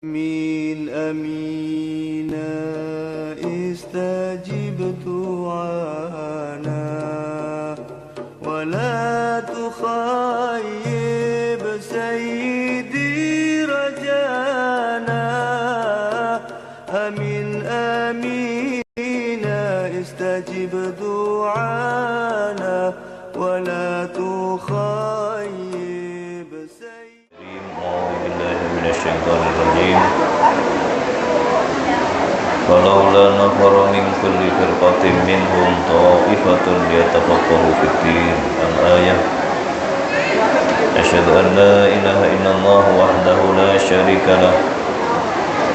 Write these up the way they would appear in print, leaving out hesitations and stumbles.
آمين آمين استجب دعانا ولا تخيب سيدي رجانا آمين آمين استجب دعانا ولا تخيب سيدي. أعوذ بالله من الشيطان الرجيم. فلولا نفر من كل فرقة منهم طائفة ليتفقهوا في الدين. الآية. أشهد أن لا إله إلا الله وحده لا شريك له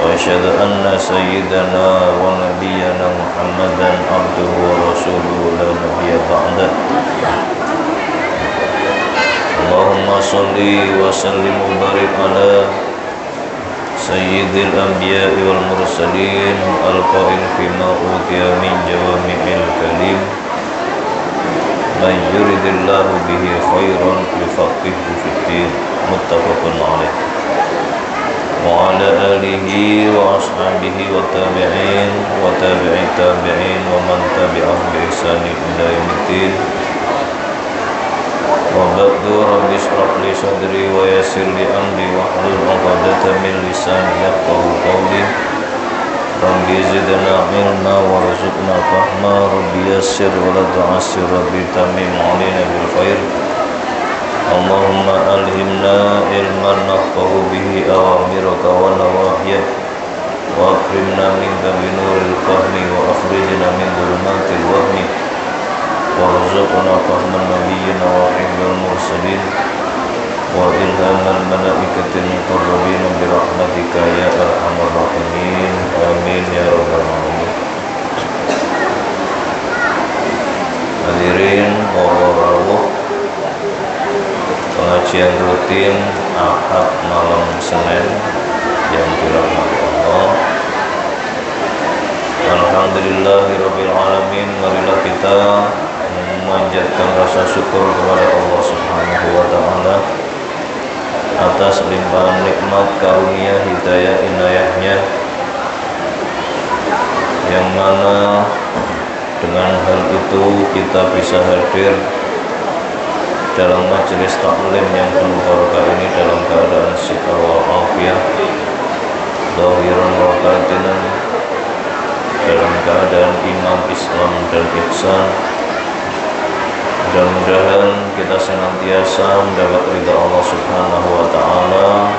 وأشهد أن سيدنا ونبينا محمدا عبده ورسوله لا نبي بعده. اللهم صل وسلم وبارك على سيد الأنبياء والمرسلين القائل فيما أوتي من جوامع الكلم من يرد الله به خيرا يفقهه في الدين. متفق عليه. وعلى آله وأصحابه والتابعين وتابع التابعين ومن تبعهم بإحسان إلى يوم الدين. وبعد رب اشرح لي صدري ويسر لي أمري واحلل عقدة من لساني يفقهوا قولي. رب زدنا علما وارزقنا فهما. رب يسر ولا تعسر. رب تمم علينا بالخير. اللهم ألهمنا علما نفقه به أوامرك ونواهيك وأكرمنا منك بنور الفهم وأخرجنا من ظلمات الوهم وارزقنا فهم نبينا وحفظ المرسلين وإلهام الملائكة المقربين برحمتك يا أرحم الراحمين. آمين يا رب العالمين. Hadirin wabarakatuh. Pengajian rutin Ahad malam Senin yang dirahmati Allah. Alhamdulillahirabbil alamin. Marilah kita memanjatkan rasa syukur kepada Allah Subhanahu wa taala atas limpahan nikmat karunia hidayah inayahnya, yang mana dengan hal itu kita bisa hadir dalam majelis taklim yang penuh barokah ini dalam keadaan sihat walafiat, zahiran wa batinan, dalam keadaan iman Islam dan ihsan. Mudah-mudahan kita senantiasa mendapat ridha Allah Subhanahu wa taala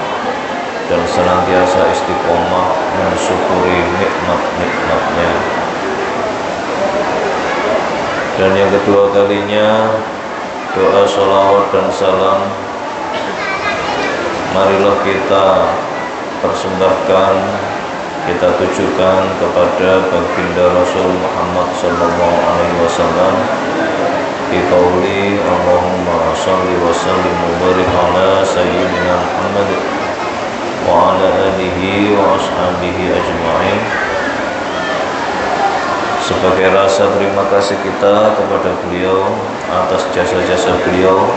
dan senantiasa istiqomah mensyukuri nikmat-nikmatnya. Dan yang kedua kalinya, doa sholawat dan salam marilah kita persembahkan, kita tujukan kepada baginda Rasul Muhammad sallallahu alaihi wasallam. Biqauli Allahumma shalli wa sallim wa barik ala sayyidina Muhammad wa ala alihi wa ashabihi ajma'in. Sebagai rasa terima kasih kita kepada beliau atas jasa-jasa beliau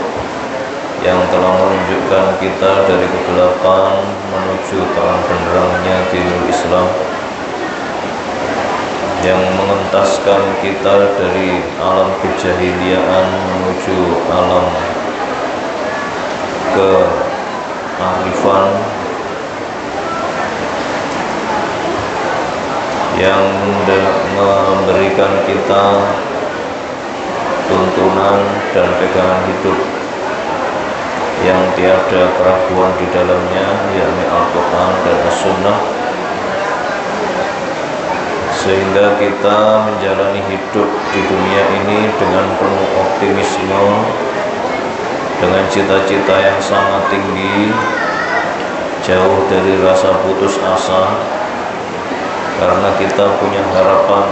yang telah menunjukkan kita dari kegelapan menuju terang benderangnya dinul Islam, yang mengentaskan kita dari alam kejahiliaan menuju alam kearifan, yang memberikan kita tuntunan dan pegangan hidup yang tiada keraguan di dalamnya, yakni Al-Quran dan As-Sunnah, sehingga kita menjalani hidup di dunia ini dengan penuh optimisme, dengan cita-cita yang sangat tinggi, jauh dari rasa putus asa, karena kita punya harapan,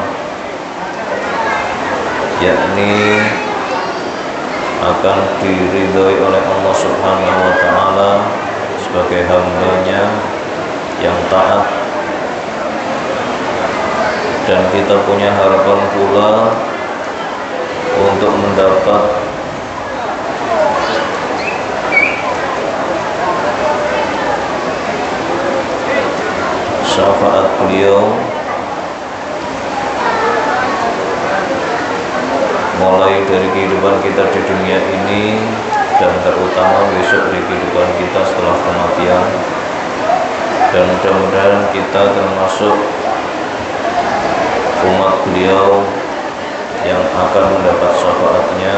yakni akan diridhoi oleh Allah Subhanahu wa taala sebagai hamba-Nya yang taat. Dan kita punya harapan pula untuk mendapat syafaat beliau mulai dari kehidupan kita di dunia ini dan terutama besok di kehidupan kita setelah kematian. Dan mudah-mudahan kita termasuk umat beliau yang akan mendapat syafaatnya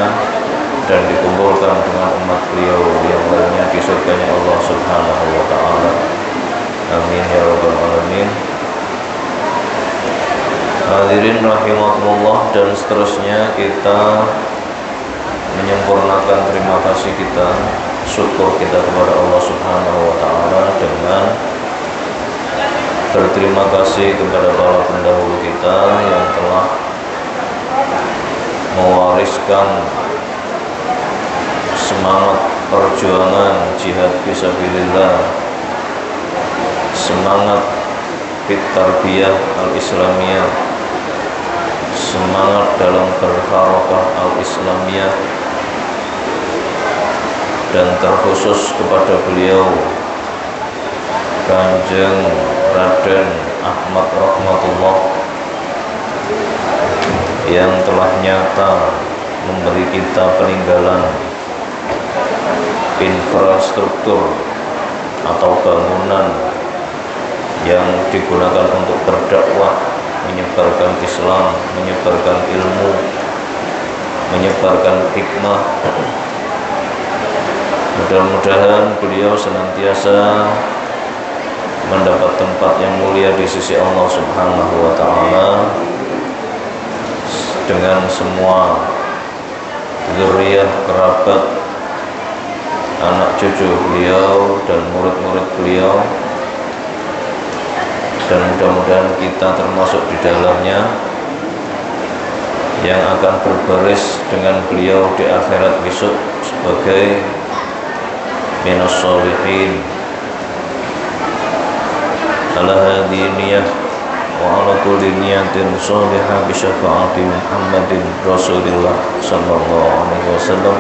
dan dikumpulkan dengan umat beliau yang lainnya di surganya Allah Subhanahu wa ta'ala. Amin ya rabbal alamin. Hadirin rahimakumullah, dan seterusnya kita menyempurnakan terima kasih kita, syukur kita kepada Allah Subhanahu wa ta'ala dengan berterima kasih kepada para pendahulu kita yang telah mewariskan semangat perjuangan jihad fisabilillah, semangat fit tarbiyah al-islamiyah, semangat dalam berharakah al-islamiyah, dan terkhusus kepada beliau Kanjeng Raden Ahmad Rahmatullah yang telah nyata memberi kita peninggalan infrastruktur atau bangunan yang digunakan untuk berdakwah, menyebarkan Islam, menyebarkan ilmu, menyebarkan hikmah. Mudah-mudahan beliau senantiasa mendapat tempat yang mulia di sisi Allah Subhanahu wa ta'ala dengan semua zuriyah, kerabat, anak cucu beliau dan murid-murid beliau, dan mudah-mudahan kita termasuk di dalamnya yang akan berbaris dengan beliau di akhirat besok sebagai minas sholihin ala hadhihi niyah wa ala kulli niyatin sholihah bi syafaati Muhammadin Rasulillah sallallahu alaihi wasallam.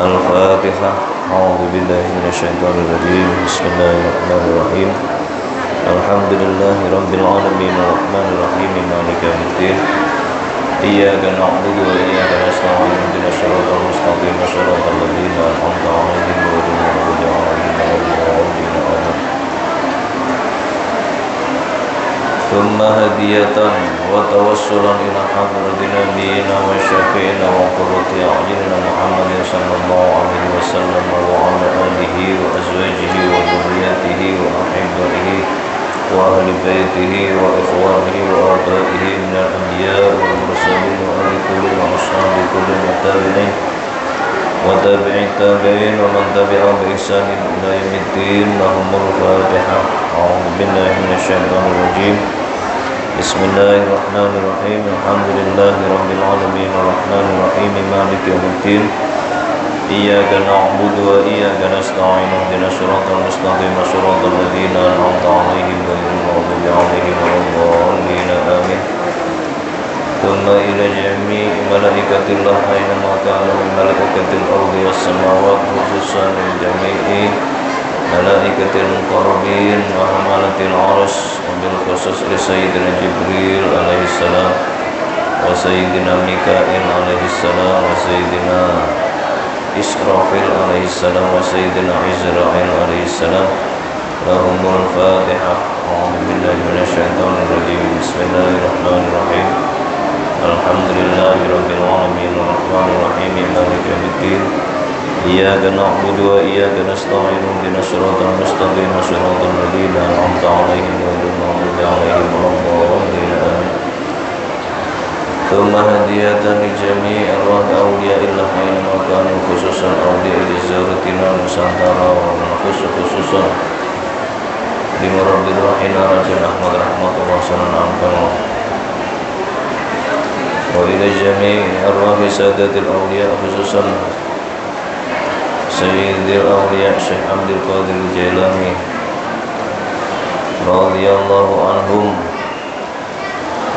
Al-Fatihah. A'udzu billahi minasyaitonir rajim. Bismillahirrahmanirrahim. Alhamdulillahi rabbil alamin arrahmanir rahim maliki yaumiddin. Iyyaka na'budu wa iyyaka nasta'in ihdinas siratal mustaqim siratal ladzina an'amta 'alaihim ghairil maghdubi 'alaihim waladdallin. ثم هدية وتوسلا إلى حضرة نبينا وشفيعنا وقرة أعيننا محمد صلى الله عليه وسلم وعلى آله وأزواجه وذريته وأحبائه وأهل بيته وإخوانه وآبائه من الأنبياء والمرسلين وأهل كل وأصحاب كل والتابعين وتابع التابعين ومن تبعهم بإحسان إلى يوم الدين. لهم الفاتحة. أعوذ بالله من الشيطان الرجيم. بسم الله الرحمن الرحيم. الحمد لله رب العالمين الرحمن الرحيم مالك يوم الدين. إياك نعبد وإياك نستعين اهدنا الصراط المستقيم صراط الذين أنعمت عليهم غير المغضوب عليهم ولا الضالين آمين. ثم إلى جميع ملائكة الله أينما كانوا من ملائكة الأرض والسماوات خصوصا لجميع ملائكة المقربين وحملة العرش وبالخصوص لسيدنا جبريل عليه السلام وسيدنا ميكائيل عليه السلام وسيدنا إسرافيل عليه السلام وسيدنا عزرائيل عليه السلام. لهم الفاتحة. أعوذ بالله من الشيطان الرجيم. بسم الله الرحمن الرحيم. الحمد لله رب العالمين الرحمن الرحيم مالك يوم الدين. إياك نعبد وإياك نستعين اهدنا الصراط المستقيم صراط الذين أنعمت عليهم غير المغضوب عليهم ولا الضالين آمين. ثم هدية لجميع أرواح أولياء الله أينما كانوا خصوصا أولياء جزيرتنا نusantara خصوصا لمرد روحنا رجل أحمد رحمة الله صلى الله وإلى جميع أرواح سادة الأولياء خصوصا سيد الأولياء شيخ عبد القادر الجيلاني رضي الله عنهم.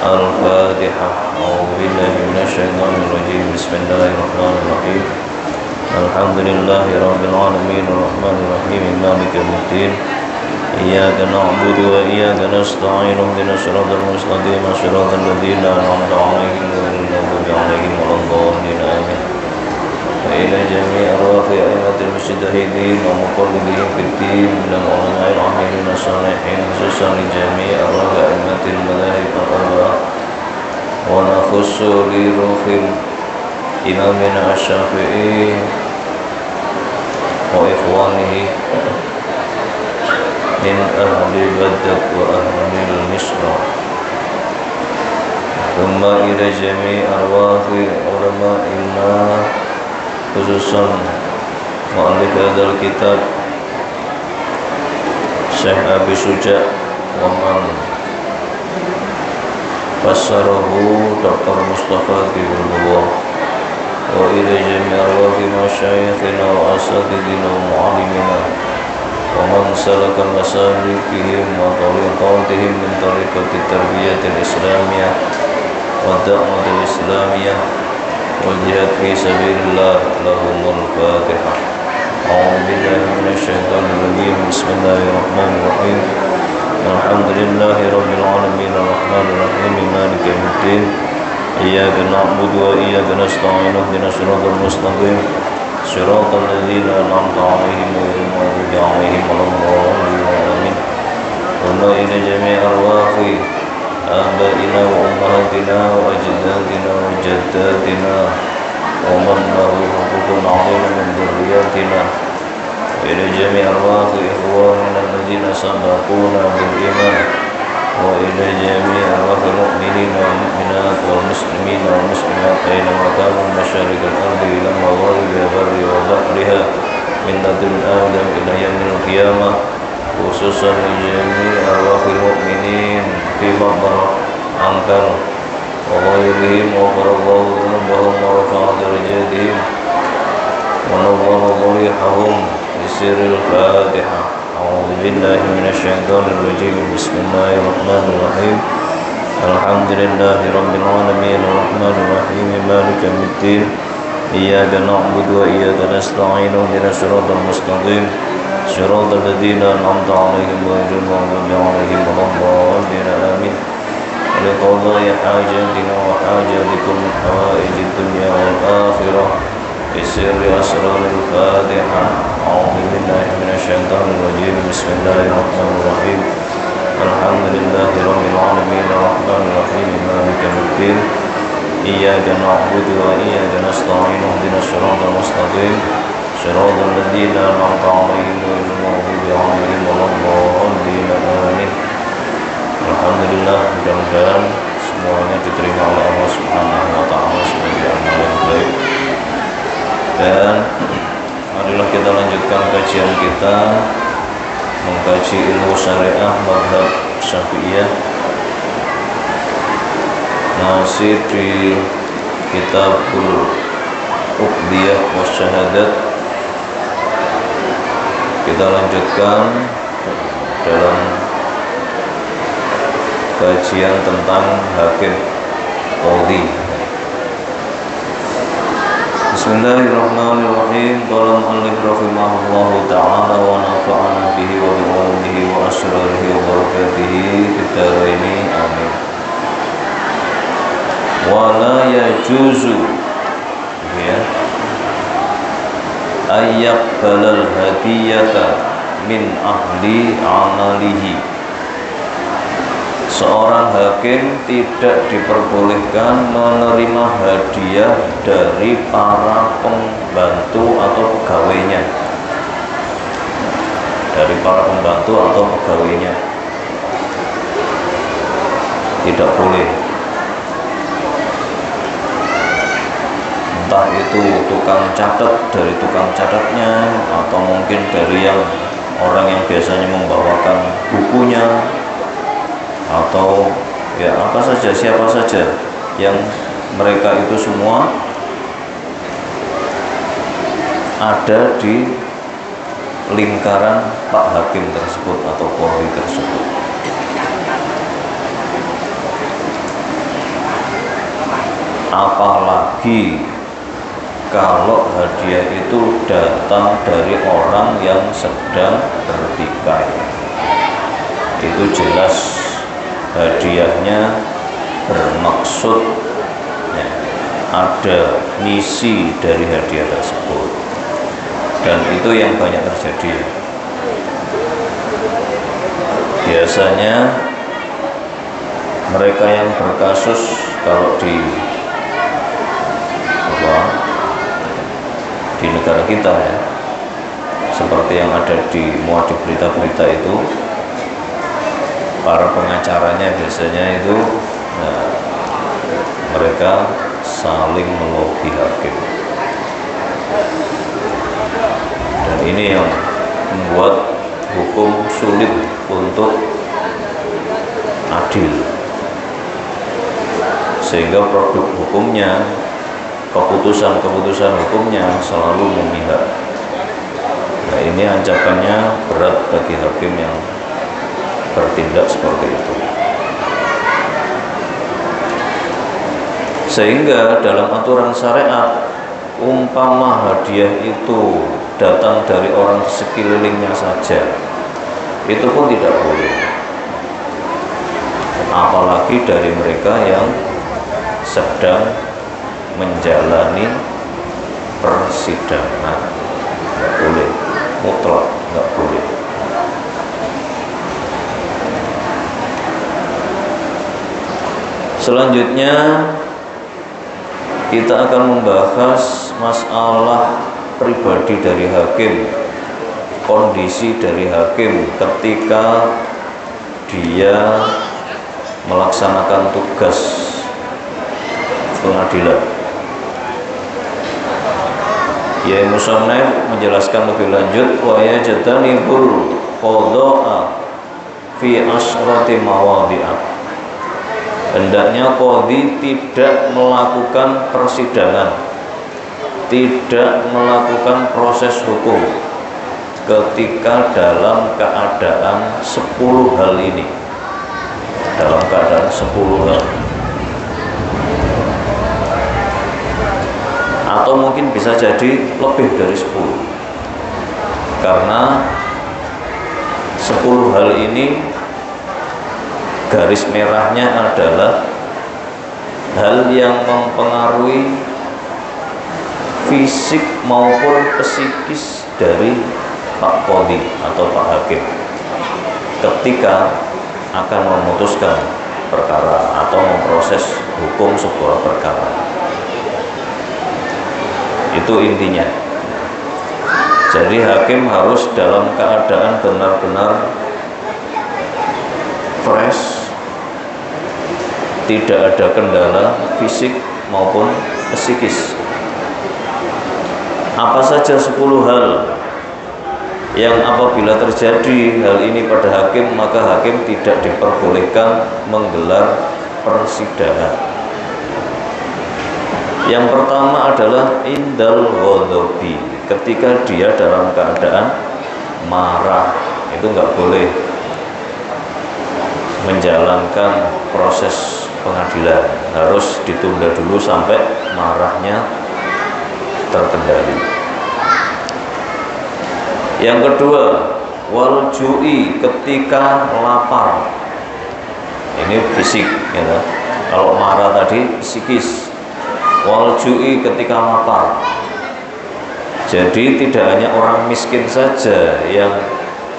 الفاتحة. أعوذ بالله من الشيطان الرجيم. بسم الله الرحمن الرحيم. الحمد لله رب العالمين الرحمن الرحيم مالك يوم الدين. إياك نعبد وإياك نستعين اهدنا الصراط المستقيم صراط الذين أنعمت عليهم غير المغضوب عليهم ولا الضالين آمين وإلى جميع أرواح أئمة المجتهدين ومقلدين في الدين من العلماء العاملين الصالحين خصوصا لجميع أرواح أئمة المذاهب الأربعة ونخص لروح إمامنا الشافعي وإخوانه من أهل بدر وأهل مصر ثم إلى جميع أرواح علمائنا خصوصا مؤلف هذا الكتاب Syekh Abi Suja ومن فسره Dr. Mustafa Kibulullah وإلى جميع أرواح مشايخنا وأساتذتنا ومعلمنا ومن سلك مسالكهم وطريقاتهم من طريقة التربية الإسلامية والدعوة الإسلامية والجهاد في سبيل الله لهم الفاتحة أعوذ بالله من الشيطان الرجيم بسم الله الرحمن الرحيم الحمد لله رب العالمين الرحمن الرحيم مالك يوم الدين إياك نعبد وإياك نستعين اهدنا الصراط المستقيم صراط الذين أنعمت عليهم غير المغضوب عليهم ولا الضالين آمين ثم إلى جميع أرواح آبائنا وأمهاتنا وأجدادنا وجداتنا ومن له حقوق علينا من ذرياتنا وإلى جميع أرواح إخواننا الذين سبقونا بالإيمان وإلى جميع أرواح المؤمنين والمؤمنات والمسلمين والمسلمات أينما كانوا من مشارق الأرض إلى مغاربها بر وبحرها من لدن آدم إلى يوم القيامة خصوصا لجميع أرواح المؤمنين في مقبرة عنكر وغيرهم وغفر الله ذنوبهم ورفع درجاتهم ونور ضريحهم بسر الفاتحة أعوذ بالله من الشيطان الرجيم بسم الله الرحمن الرحيم الحمد لله رب العالمين الرحمن الرحيم مالك يوم الدين إياك نعبد وإياك نستعين اهدنا الصراط المستقيم صراط الذين أنعمت عليهم غير المغضوب عليهم ولا الضالين آمين لقضاء حاجاتنا وحاجاتكم من حوائج الدنيا والآخرة بسر أسرار الفاتحة أعوذ بالله من الشيطان الرجيم بسم الله الرحمن الرحيم الحمد لله رب العالمين الرحمن الرحيم مالك يوم الدين إياك نعبد وإياك نستعين اهدنا الصراط المستقيم صراط الذين أنعمت عليهم غير المغضوب عليهم ولا الضالين آمين Alhamdulillah, mudah-mudahan semuanya diterima oleh Allah Subhanahu wa Ta'ala sebagai amal yang baik. Dan marilah kita lanjutkan kajian kita mengkaji ilmu syariah mazhab Syafi'iyah, masih di Kitabul Uqdiyah wa Syahadat. Kita lanjutkan dalam kajian tentang hakim qadhi. Bismillahirrahmanirrahim. Qala al-mu'allif rahimahullahu ta'ala wa nafa'ana bihi wa bi'ulumihi wa asrarihi wa barakatihi fid dharaini amin. Wa la yajuzu ya ayyaqbalal hadiyata min ahli amalihi. Seorang hakim tidak diperbolehkan menerima hadiah dari para pembantu atau pegawainya. Dari para pembantu atau pegawainya tidak boleh. Entah itu tukang catat, dari tukang catatnya, atau mungkin dari yang orang yang biasanya membawakan bukunya, atau ya apa saja, siapa saja yang mereka itu semua ada di lingkaran Pak Hakim tersebut atau Qadhi tersebut. Apalagi kalau hadiah itu datang dari orang yang sedang bertikai. itu jelas hadiahnya bermaksud ya, ada misi dari hadiah tersebut, dan itu yang banyak terjadi. Biasanya mereka yang berkasus kalau di negara kita ya, seperti yang ada muat di berita-berita itu, para pengacaranya biasanya itu mereka saling melobi hakim, dan ini yang membuat hukum sulit untuk adil, sehingga produk hukumnya, keputusan-keputusan hukumnya selalu memihak. Nah, ini ancamannya berat bagi hakim yang bertindak seperti itu. Sehingga dalam aturan syariat, umpama hadiah itu datang dari orang sekelilingnya saja, itu pun tidak boleh, apalagi dari mereka yang sedang menjalani persidangan. Nggak boleh, mutlak nggak boleh. Selanjutnya kita akan membahas masalah pribadi dari hakim, kondisi dari hakim ketika dia melaksanakan tugas pengadilan. Ya, musannaf menjelaskan lebih lanjut, wa yajtanibul qadha'a fi asyrati mawadhi'a. Hendaknya qadhi tidak melakukan persidangan, tidak melakukan proses hukum ketika dalam keadaan 10 hal ini. Dalam keadaan 10 hal, atau mungkin bisa jadi lebih dari 10, karena 10 hal ini garis merahnya adalah hal yang mempengaruhi fisik maupun psikis dari Pak Qadhi atau Pak Hakim ketika akan memutuskan perkara atau memproses hukum sebuah perkara. Itu intinya. Jadi hakim harus dalam keadaan benar-benar fresh, tidak ada kendala fisik maupun psikis. Apa saja 10 hal yang apabila terjadi hal ini pada hakim, maka hakim tidak diperbolehkan menggelar persidangan. Yang pertama adalah indal ghadabi, ketika dia dalam keadaan marah, itu nggak boleh menjalankan proses pengadilan, harus ditunda dulu sampai marahnya terkendali. Yang kedua, wal ju'i, ketika lapar. Ini fisik ya. Kalau marah tadi psikis. Wal ju'i, ketika lapar. Jadi tidak hanya orang miskin saja yang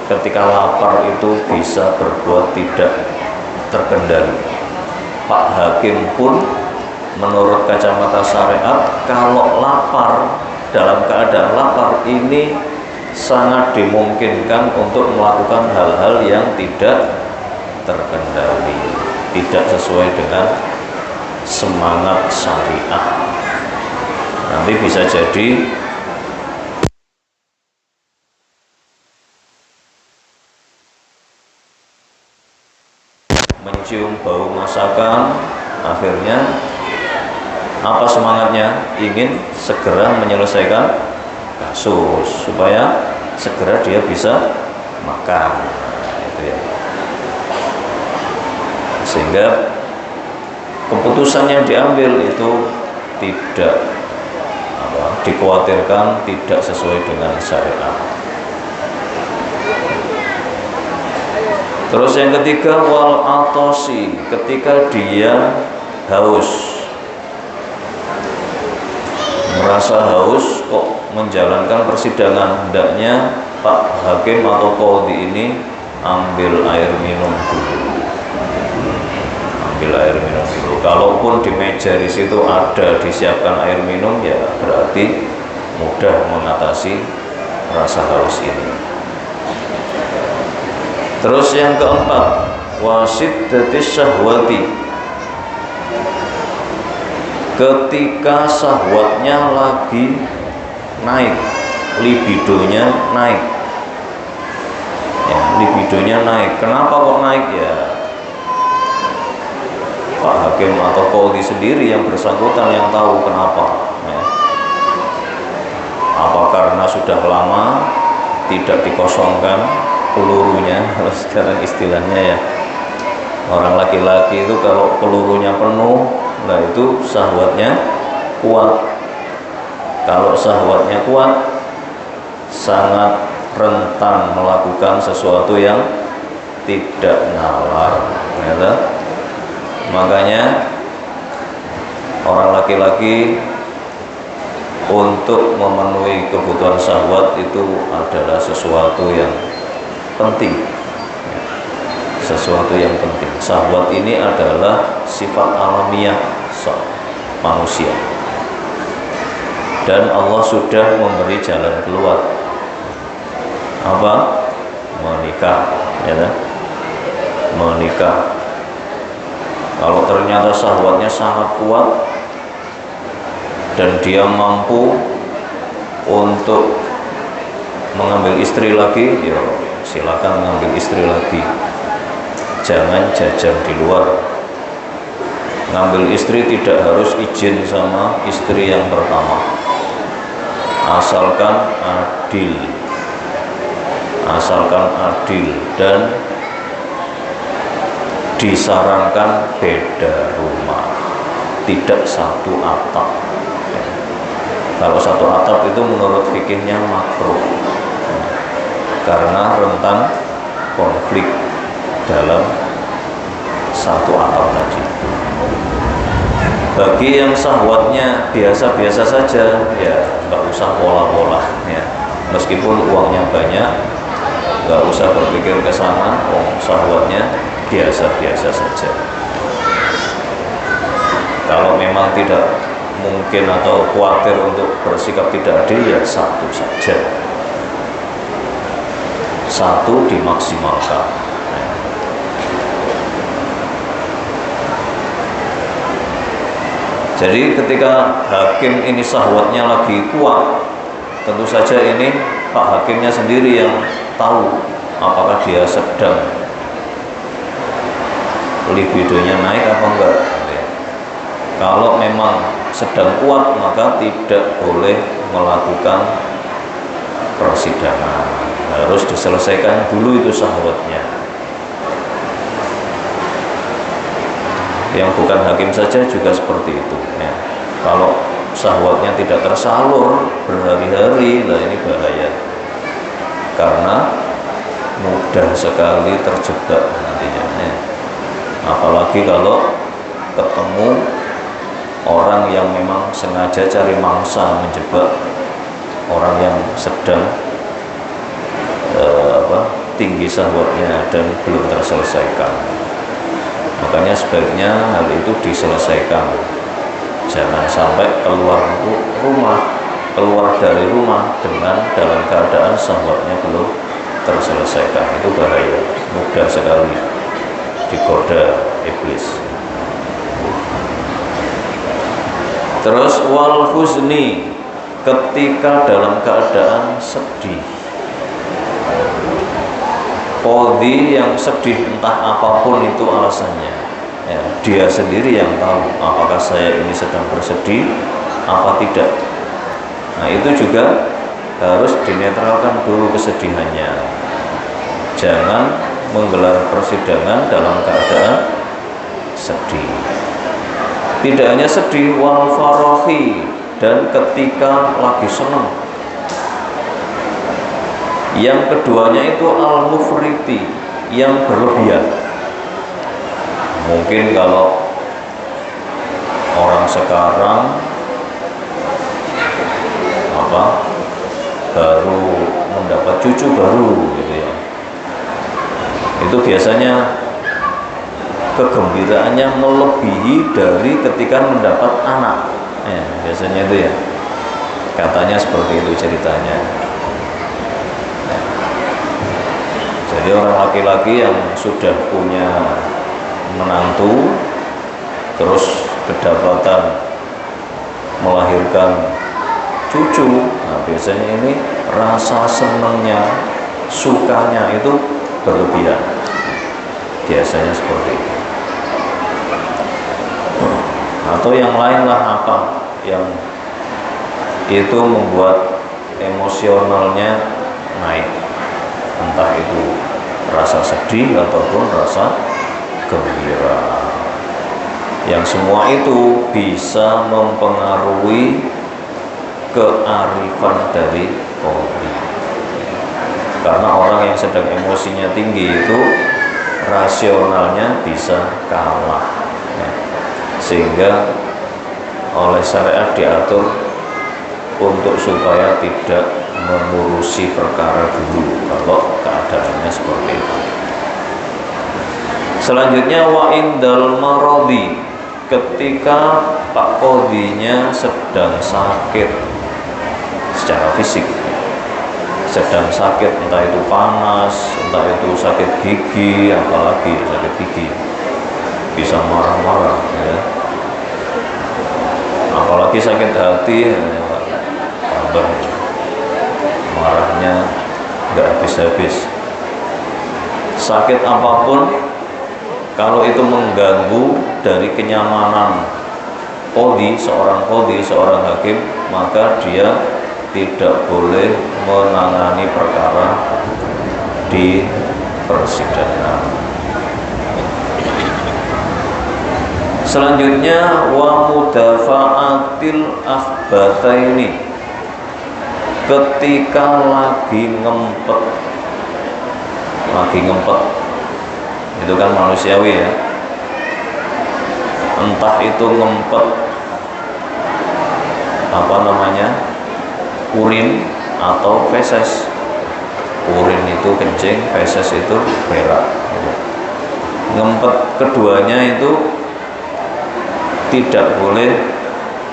ketika lapar itu bisa berbuat tidak terkendali. Pak Hakim pun menurut kacamata syariat, kalau lapar, dalam keadaan lapar ini sangat dimungkinkan untuk melakukan hal-hal yang tidak terkendali, tidak sesuai dengan semangat syariat. Nanti bisa jadi mencium bau masakan, akhirnya apa semangatnya? Ingin segera menyelesaikan kasus supaya segera dia bisa makan, itu ya. Sehingga keputusan yang diambil itu tidak dikhawatirkan tidak sesuai dengan syariat. Terus yang ketiga wal atosi, ketika dia haus, merasa haus kok menjalankan persidangan, hendaknya Pak Hakim atau Qadhi ini ambil air minum dulu. Ambil air minum dulu. Kalaupun di meja di situ ada disiapkan air minum, ya berarti mudah mengatasi rasa haus ini. Terus yang keempat, wasiddatis syahwati, ketika syahwatnya lagi naik, libidonya naik. Ya, libidonya naik. Kenapa kok naik? Ya Pak Hakim atau Qadhi sendiri yang bersangkutan yang tahu kenapa. Ya. Apa karena sudah lama tidak dikosongkan pelurunya, kalau sekarang istilahnya ya, orang laki-laki itu kalau pelurunya penuh, nah itu syahwatnya kuat. Kalau syahwatnya kuat, sangat rentan melakukan sesuatu yang tidak nalar, ya. Makanya orang laki-laki untuk memenuhi kebutuhan syahwat itu adalah sesuatu yang penting, sesuatu yang penting. Syahwat ini adalah sifat alamiah manusia, dan Allah sudah memberi jalan keluar. Apa? Menikah, ya. Menikah. Kalau ternyata syahwatnya sangat kuat dan dia mampu untuk mengambil istri lagi, ya silakan mengambil istri lagi. Jangan jajan di luar. Ngambil istri tidak harus izin sama istri yang pertama, asalkan adil. Asalkan adil, dan disarankan beda rumah, tidak satu atap. Kalau satu atap itu menurut fikihnya makruh, karena rentan konflik dalam satu atap tadi. Bagi yang syahwatnya biasa-biasa saja, ya nggak usah pola-pola, ya. Meskipun uangnya banyak, nggak usah berpikir ke sana. Syahwatnya biasa-biasa saja. Kalau memang tidak mungkin atau khawatir untuk bersikap tidak adil, ya satu saja, satu dimaksimalkan. Jadi ketika hakim ini syahwatnya lagi kuat, tentu saja ini Pak Hakimnya sendiri yang tahu apakah dia sedang libidonya naik apa enggak. Kalau memang sedang kuat, maka tidak boleh melakukan persidangan, harus diselesaikan dulu itu syahwatnya. Yang bukan hakim saja juga seperti itu, ya. Kalau syahwatnya tidak tersalur berhari-hari, nah ini bahaya, karena mudah sekali terjebak nantinya, ya. Apalagi kalau ketemu orang yang memang sengaja cari mangsa menjebak orang yang sedang tinggi syahwatnya dan belum terselesaikan. Makanya sebaiknya hal itu diselesaikan. Jangan sampai keluar dari rumah dalam keadaan syahwatnya belum terselesaikan. Itu bahaya, mudah sekali digoda iblis. Terus wal huzni, ketika dalam keadaan sedih. Qadhi yang sedih entah apapun itu alasannya, ya, dia sendiri yang tahu apakah saya ini sedang bersedih apa tidak. Nah itu juga harus dinetralkan dulu kesedihannya. Jangan menggelar persidangan dalam keadaan sedih. Tidak hanya sedih, wal farahi, dan ketika lagi senang. Yang keduanya itu al-mufriti, yang berlebihan. Mungkin kalau orang sekarang baru mendapat cucu baru gitu ya, itu biasanya kegembiraannya melebihi dari ketika mendapat anak ya, biasanya itu ya, katanya seperti itu ceritanya. Jadi orang laki-laki yang sudah punya menantu terus kedapatan melahirkan cucu, nah biasanya ini rasa senangnya, sukanya itu berlebihan, biasanya seperti itu. Atau yang lain lah apa yang itu membuat emosionalnya naik, entah itu rasa sedih ataupun rasa gembira, yang semua itu bisa mempengaruhi kearifan dari qalbi. Karena orang yang sedang emosinya tinggi itu rasionalnya bisa kalah ya. Sehingga oleh syariat diatur untuk supaya tidak mengurusi perkara dulu kalau keadaannya seperti itu. Selanjutnya wa indal maradi, ketika Pak Qodhinya sedang sakit secara fisik, sedang sakit, entah itu panas, entah itu sakit gigi, apalagi sakit gigi bisa marah-marah ya. Apalagi sakit hati ya, tambah marahnya nggak habis-habis. Sakit apapun kalau itu mengganggu dari kenyamanan qodhi, seorang hakim, maka dia tidak boleh menangani perkara di persidangan. Selanjutnya wa mudafa'atil akhbataini, ketika lagi ngempet itu kan manusiawi ya, entah itu ngempet urin atau feses. Urin itu kencing, feses itu berak. Ngempet keduanya itu tidak boleh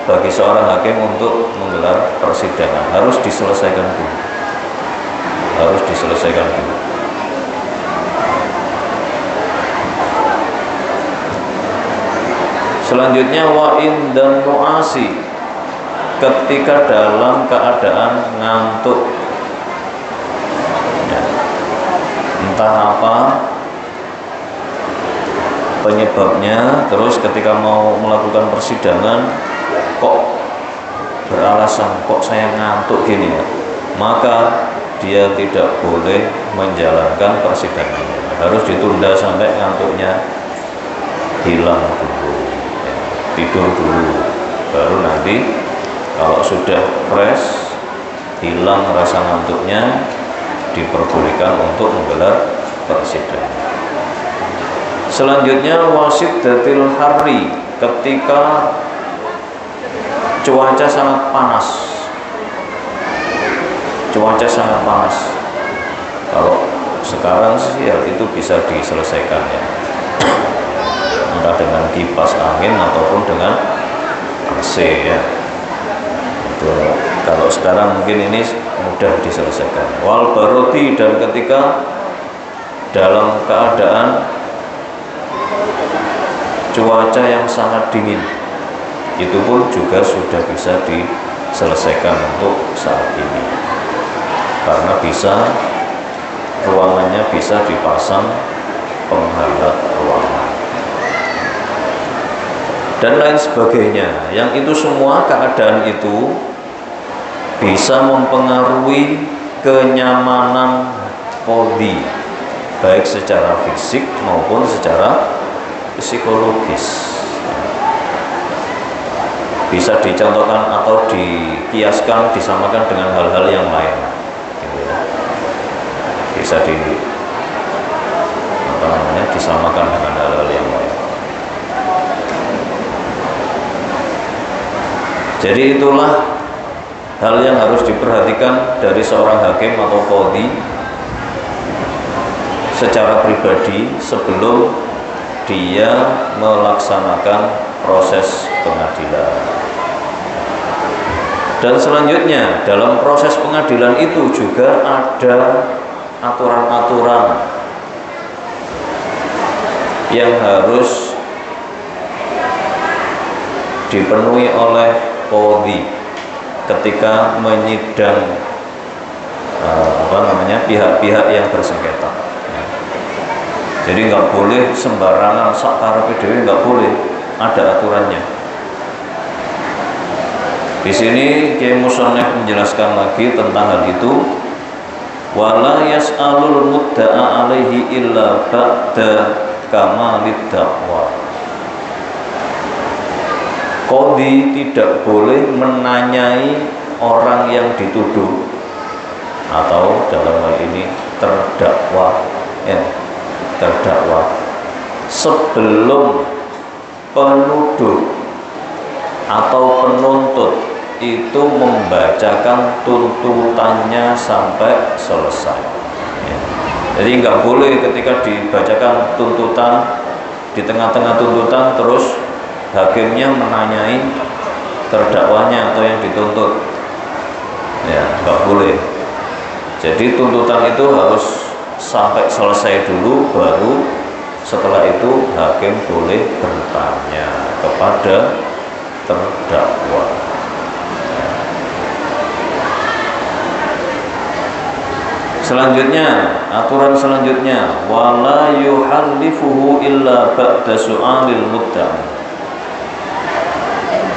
bagi seorang hakim untuk menggelar persidangan, harus diselesaikan dulu. Selanjutnya wa indan nu'asi, ketika dalam keadaan ngantuk ya, entah apa penyebabnya, terus ketika mau melakukan persidangan kok beralasan kok saya ngantuk gini ya, maka dia tidak boleh menjalankan persidangannya, harus ditunda sampai ngantuknya hilang dulu, tidur dulu, baru nanti kalau sudah fresh, hilang rasa ngantuknya, diperbolehkan untuk menggelar persidangan. Selanjutnya wasiddatil harri, ketika cuaca sangat panas. Kalau sekarang sih ya itu bisa diselesaikan ya, entah dengan kipas angin ataupun dengan AC ya. Kalau sekarang mungkin ini mudah diselesaikan. Wal barodi, dan ketika dalam keadaan cuaca yang sangat dingin, itu pun juga sudah bisa diselesaikan untuk saat ini, karena ruangannya bisa dipasang penghangat ruangan dan lain sebagainya. Yang itu semua keadaan itu bisa mempengaruhi kenyamanan qodhi, baik secara fisik maupun secara psikologis. Bisa dicontohkan atau dikiaskan, disamakan dengan hal-hal yang lain gitu ya. Bisa disamakan dengan hal-hal yang lain. Jadi itulah hal yang harus diperhatikan dari seorang hakim atau qadhi secara pribadi sebelum dia melaksanakan proses pengadilan. Dan selanjutnya dalam proses pengadilan itu juga ada aturan-aturan yang harus dipenuhi oleh qadhi ketika menyidang pihak-pihak yang bersengketa. Jadi nggak boleh sembarangan sakarepe dhewe, nggak boleh, ada aturannya. Di sini Kiai Musannaf menjelaskan lagi tentang hal itu. Wala yas'alul mudda'a alaihi illa ba'da kamalid dakwah. Qadhi tidak boleh menanyai orang yang dituduh atau dalam hal ini terdakwa, terdakwa sebelum penuduh atau penuntut itu membacakan tuntutannya sampai selesai. Jadi nggak boleh ketika dibacakan tuntutan, di tengah-tengah tuntutan terus hakimnya menanyai terdakwanya atau yang dituntut, ya nggak boleh. Jadi tuntutan itu harus sampai selesai dulu, baru setelah itu hakim boleh bertanya kepada terdakwa. Selanjutnya, aturan selanjutnya, wala yuhallifuhu illa ba'da su'alil mudda'i.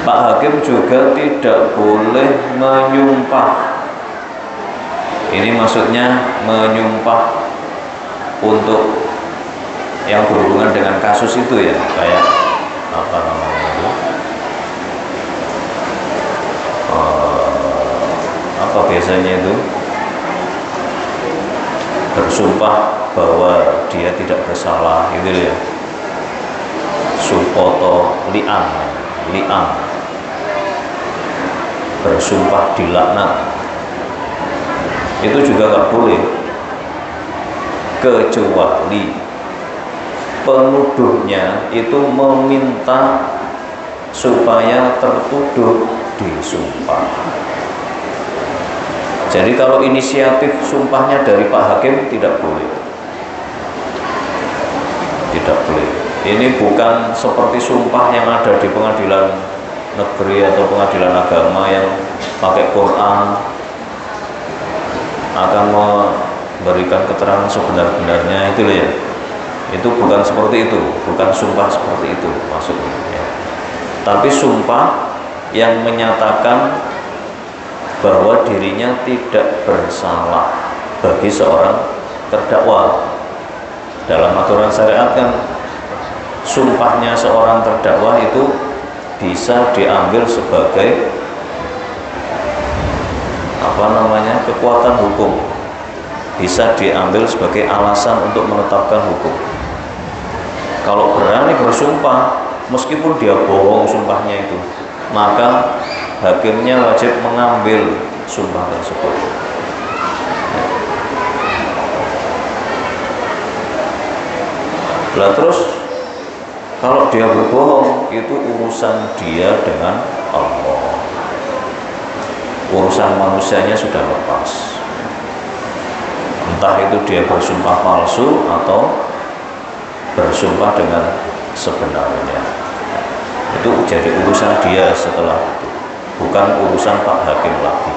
Pak hakim juga tidak boleh menyumpah. Ini maksudnya menyumpah untuk yang berhubungan dengan kasus itu ya, kayak apa namanya itu? Apa biasanya itu? Bersumpah bahwa dia tidak bersalah, gitu ya. Supoto li'an, bersumpah dilaknat, itu juga nggak boleh, kecuali penuduhnya itu meminta supaya tertuduh disumpah. Jadi kalau inisiatif sumpahnya dari Pak Hakim tidak boleh, tidak boleh. Ini bukan seperti sumpah yang ada di pengadilan negeri atau pengadilan agama yang pakai Quran akan memberikan keterangan sebenar-benarnya, itu loh ya. Itu bukan seperti itu, bukan sumpah seperti itu maksudnya ya. Tapi sumpah yang menyatakan bahwa dirinya tidak bersalah bagi seorang terdakwa. Dalam aturan syariat kan sumpahnya seorang terdakwa itu bisa diambil sebagai kekuatan hukum, bisa diambil sebagai alasan untuk menetapkan hukum. Kalau berani bersumpah meskipun dia bohong sumpahnya itu, maka hakimnya wajib mengambil sumpah tersebut. Lah terus kalau dia berbohong, itu urusan dia dengan Allah. Urusan manusianya sudah lepas. Entah itu dia bersumpah palsu atau bersumpah dengan sebenarnya. Itu jadi urusan dia setelah itu, bukan urusan Pak Hakim lagi.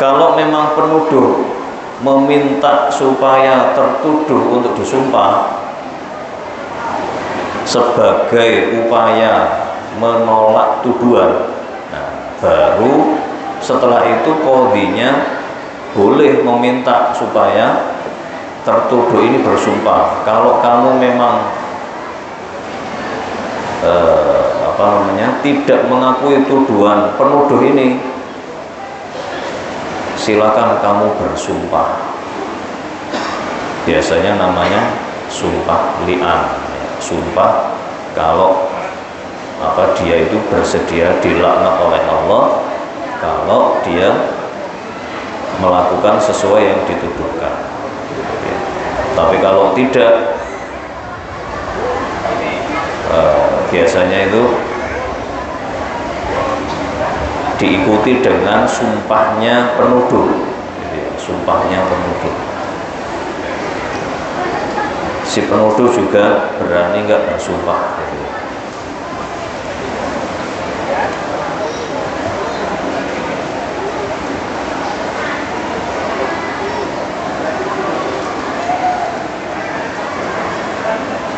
Kalau memang penuduh meminta supaya tertuduh untuk disumpah sebagai upaya menolak tuduhan, nah, baru setelah itu qadhinya boleh meminta supaya tertuduh ini bersumpah, kalau kamu memang tidak mengakui tuduhan penuduh ini, silakan kamu bersumpah. biasanya namanya sumpah li'an, sumpah kalau dia itu bersedia dilaknat oleh Allah kalau dia melakukan sesuai yang dituduhkan. Tapi kalau tidak, biasanya itu diikuti dengan sumpahnya penuduh, sumpahnya penuduh. Si penuduh juga berani nggak bersumpah.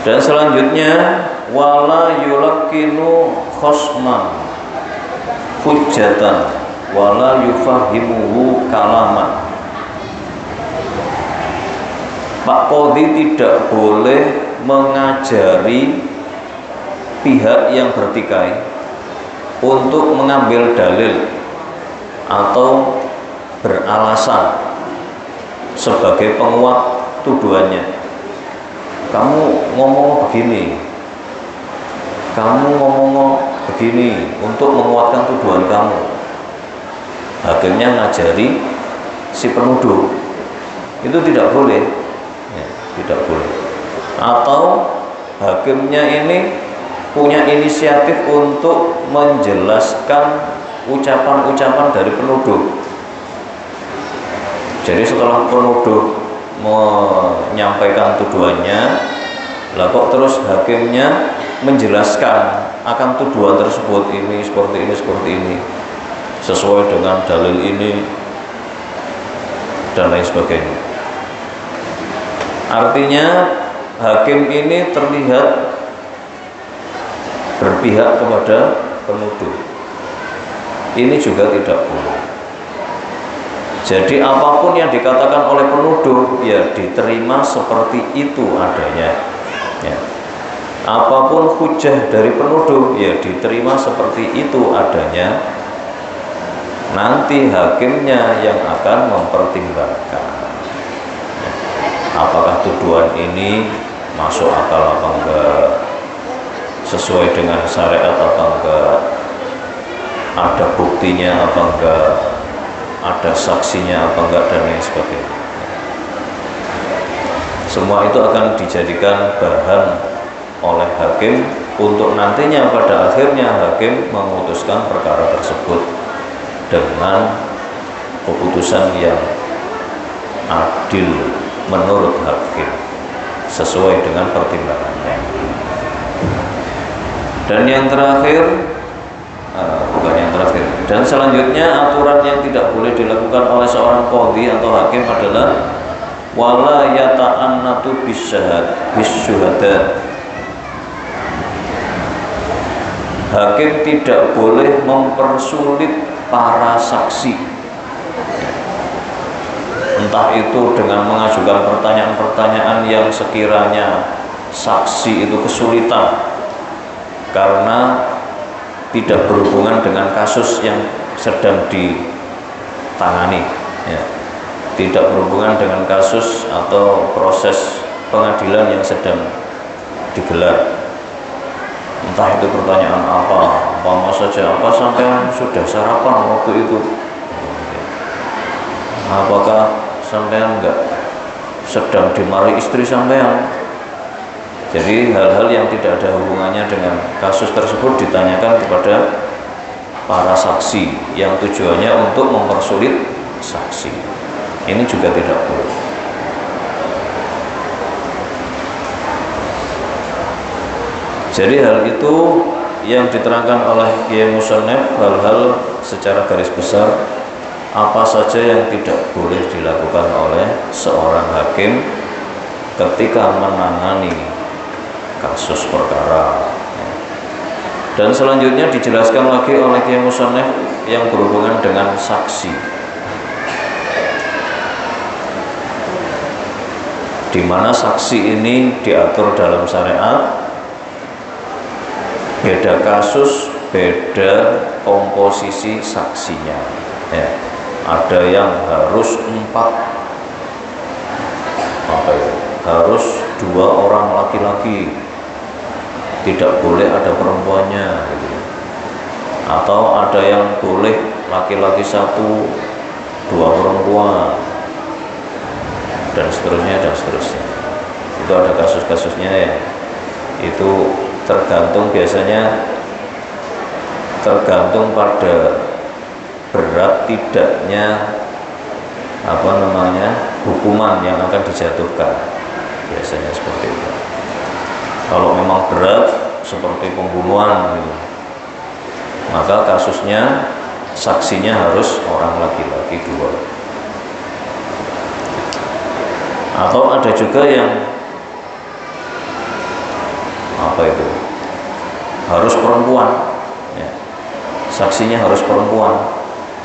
Dan selanjutnya wala yulakinu khosman hujjatan wala yufahimuhu kalaman. Pak Qadhi tidak boleh mengajari pihak yang bertikai untuk mengambil dalil atau beralasan sebagai penguat tuduhannya. Kamu ngomong begini, kamu ngomong begini untuk menguatkan tuduhan kamu. Hakimnya ngajari si penuduh, itu tidak boleh, tidak boleh. Atau hakimnya ini punya inisiatif untuk menjelaskan ucapan-ucapan dari penuduh. Jadi setelah penuduh menyampaikan tuduhannya, lah kok terus hakimnya menjelaskan akan tuduhan tersebut, ini seperti ini, seperti ini, sesuai dengan dalil ini dan lain sebagainya. Artinya hakim ini terlihat berpihak kepada penuduh. Ini juga tidak boleh. Jadi apapun yang dikatakan oleh penuduh ya diterima seperti itu adanya, ya. Apapun hujah dari penuduh ya diterima seperti itu adanya. Nanti hakimnya yang akan mempertimbangkan, ya. Apakah tuduhan ini masuk akal apa enggak, sesuai dengan syariat apa enggak, ada buktinya apa enggak, ada saksinya apa enggak, dan lain sebagainya. Semua itu akan dijadikan bahan oleh hakim untuk nantinya pada akhirnya hakim memutuskan perkara tersebut dengan keputusan yang adil menurut hakim sesuai dengan pertimbangannya. Dan yang terakhir, bukan yang terakhir, dan selanjutnya aturan yang tidak boleh dilakukan oleh seorang qadhi atau hakim adalah wala yata'annatu bisyuhada. Hakim tidak boleh mempersulit para saksi, entah itu dengan mengajukan pertanyaan-pertanyaan yang sekiranya saksi itu kesulitan karena tidak berhubungan dengan kasus yang sedang ditangani, ya. Tidak berhubungan dengan kasus atau proses pengadilan yang sedang digelar. Entah itu pertanyaan apa saja, apa sampai sudah sarapan waktu itu, apakah sampean enggak sedang dimarahi istri sampean. Jadi hal-hal yang tidak ada hubungannya dengan kasus tersebut ditanyakan kepada para saksi yang tujuannya untuk mempersulit saksi. Ini juga tidak boleh. Jadi hal itu yang diterangkan oleh Kiai Musannaf, hal-hal secara garis besar apa saja yang tidak boleh dilakukan oleh seorang hakim ketika menangani kasus perkara. Dan selanjutnya dijelaskan lagi oleh Kiai Musannaf yang berhubungan dengan saksi, di mana saksi ini diatur dalam syariat. Beda kasus, beda komposisi saksinya, ya. Ada yang harus 4 apa itu? Harus 2 orang laki-laki, tidak boleh ada perempuannya gitu. Atau ada yang boleh laki-laki 1, 2 perempuan, dan seterusnya dan seterusnya. Itu ada kasus-kasusnya ya. Itu tergantung, biasanya tergantung pada berat tidaknya hukuman yang akan dijatuhkan, biasanya seperti itu. Kalau memang berat seperti pembunuhan gitu, maka kasusnya saksinya harus orang laki-laki 2. Atau ada juga yang harus perempuan ya. Saksinya harus perempuan,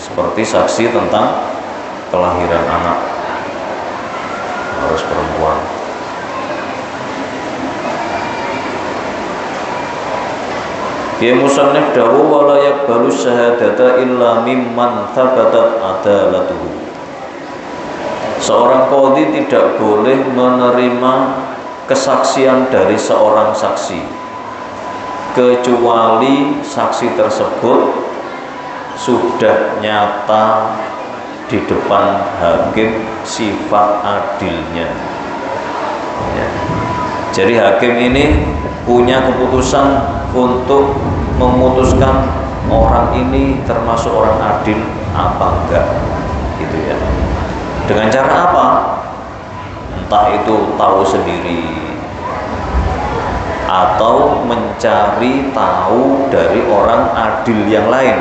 seperti saksi tentang kelahiran anak, harus perempuan. Ya musannif dawu wala yaqbalu syahadata illa mimman thabatat adalatuhu. Seorang qadhi tidak boleh menerima kesaksian dari seorang saksi kecuali saksi tersebut sudah nyata di depan hakim sifat adilnya ya. Jadi hakim ini punya keputusan untuk memutuskan orang ini termasuk orang adil apa enggak gitu ya. Dengan cara apa? Entah itu tahu sendiri atau mencari tahu dari orang adil yang lain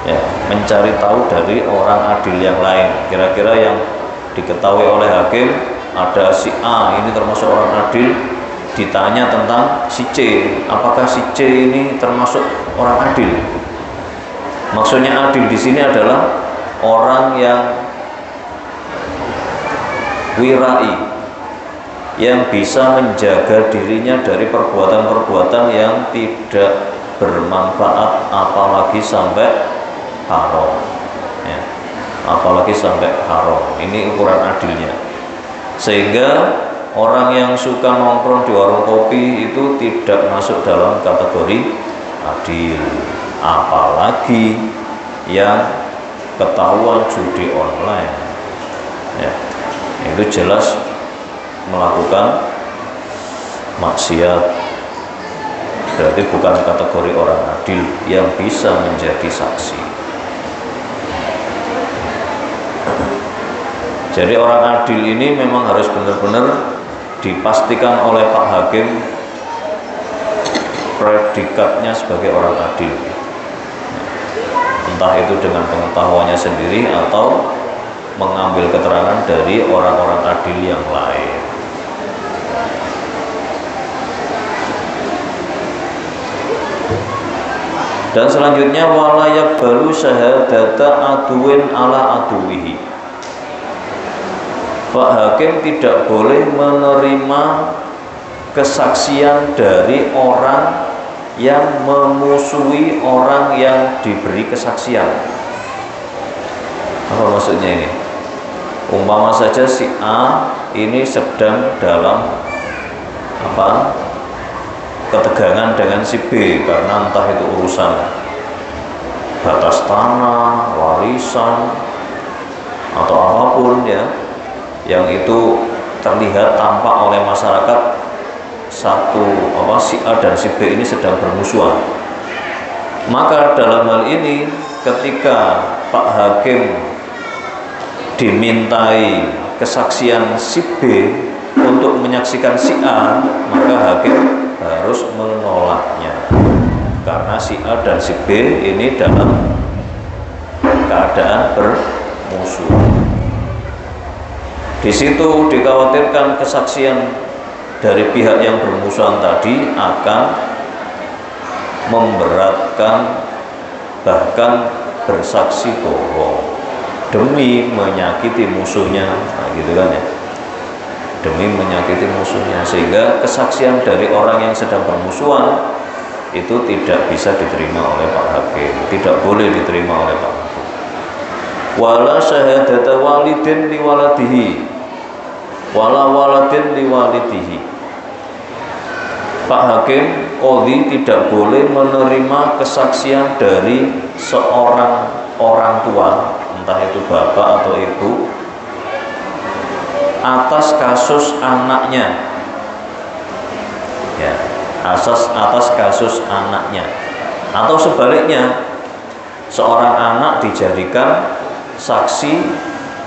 ya, mencari tahu dari orang adil yang lain. Kira-kira yang diketahui oleh hakim, ada si A ini termasuk orang adil, ditanya tentang si C, apakah si C ini termasuk orang adil? Maksudnya adil di sini adalah orang yang wirai, yang bisa menjaga dirinya dari perbuatan-perbuatan yang tidak bermanfaat, apalagi sampai haram ya. Apalagi sampai haram. Ini ukuran adilnya. Sehingga orang yang suka nongkrong di warung kopi itu tidak masuk dalam kategori adil, apalagi yang ketahuan judi online ya. Itu jelas melakukan maksiat, berarti bukan kategori orang adil yang bisa menjadi saksi. Jadi orang adil ini memang harus benar-benar dipastikan oleh Pak Hakim predikatnya sebagai orang adil, entah itu dengan pengetahuannya sendiri atau mengambil keterangan dari orang-orang adil yang lain. Dan selanjutnya wala yaqbalu syahadata aduwin ala aduwihi. Pak Hakim tidak boleh menerima kesaksian dari orang yang memusuhi orang yang diberi kesaksian. Apa maksudnya ini? Umpama saja si A ini sedang dalam ketegangan dengan si B karena entah itu urusan batas tanah, warisan atau apapun ya, yang itu terlihat tampak oleh masyarakat si A dan si B ini sedang bermusuhan. Maka dalam hal ini ketika Pak Hakim dimintai kesaksian si B untuk menyaksikan si A, maka hakim harus menolaknya karena si A dan si B ini dalam keadaan bermusuhan. Di situ dikhawatirkan kesaksian dari pihak yang bermusuhan tadi akan memberatkan, bahkan bersaksi bohong demi menyakiti musuhnya, nah gitu kan ya, demi menyakiti musuhnya, sehingga kesaksian dari orang yang sedang bermusuhan itu tidak bisa diterima oleh Pak Hakim, tidak boleh diterima oleh Pak Hakim. Wala syahadata walidin li waladihi, wala waladin liwalidihi. Pak Hakim, qadhi tidak boleh menerima kesaksian dari seorang orang tua, entah itu bapak atau ibu, atas kasus anaknya. Ya, atas kasus anaknya. Atau sebaliknya, seorang anak dijadikan saksi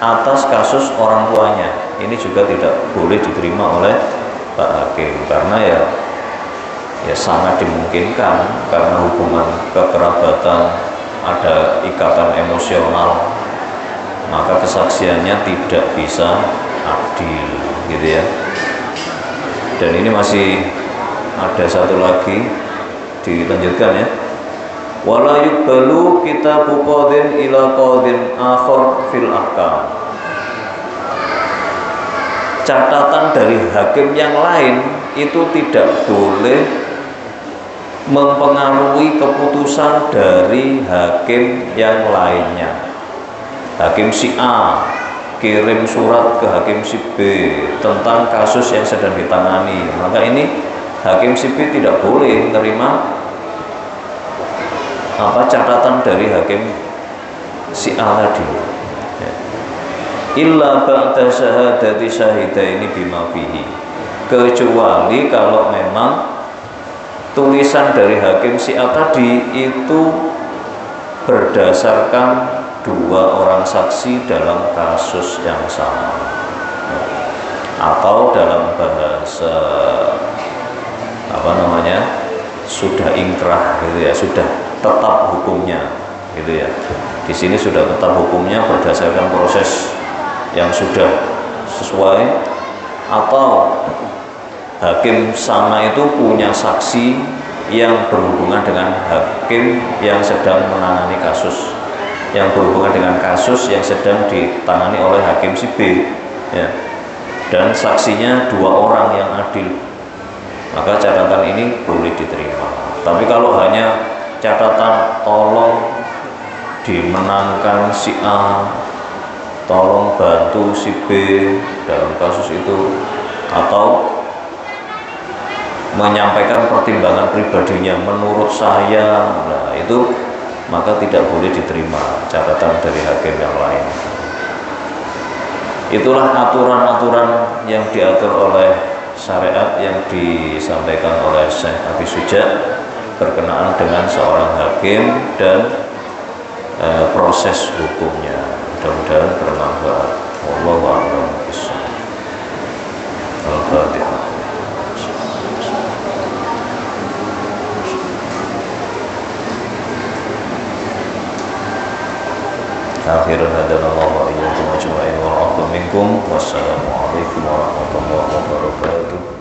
atas kasus orang tuanya. Ini juga tidak boleh diterima oleh Pak Hakim, karena ya sangat dimungkinkan karena hubungan kekerabatan, ada ikatan emosional, maka kesaksiannya tidak bisa adil, gitu ya. Dan ini masih ada satu lagi, dilanjutkan ya. Wala yuqbalu kitabu qadhin ila qadhin akhar fil ahkam. Catatan dari hakim yang lain itu tidak boleh mempengaruhi keputusan dari hakim yang lainnya. Hakim si A kirim surat ke hakim si B tentang kasus yang sedang ditangani, maka ini hakim si B tidak boleh menerima catatan dari hakim si A tadi. Illa ba'da syahadati syahidaini bima fihi, kecuali kalau memang tulisan dari hakim si A tadi itu berdasarkan dua orang saksi dalam kasus yang sama, atau dalam bahasa sudah ingkrah, gitu ya, sudah tetap hukumnya, gitu ya. Di sini sudah tetap hukumnya berdasarkan proses yang sudah sesuai, atau hakim sama itu punya saksi yang berhubungan dengan hakim yang sedang menangani kasus, yang berhubungan dengan kasus yang sedang ditangani oleh hakim si B, ya. Dan saksinya dua orang yang adil, maka catatan ini boleh diterima. Tapi kalau hanya catatan tolong dimenangkan si A, tolong bantu si B dalam kasus itu, atau menyampaikan pertimbangan pribadinya menurut saya, nah itu maka tidak boleh diterima catatan dari hakim yang lain. Itulah aturan-aturan yang diatur oleh syariat yang disampaikan oleh Syekh Abi Suja berkenaan dengan seorang hakim dan proses hukumnya. Mudah-mudahan bermanfaat. Wallahu a'lam bishawab. Al-Fatihah. Akhirul hadanallahu wa iyyakum ajma'in wal 'afwu minkum. Wassalamu alaikum warahmatullahi wabarakatuh.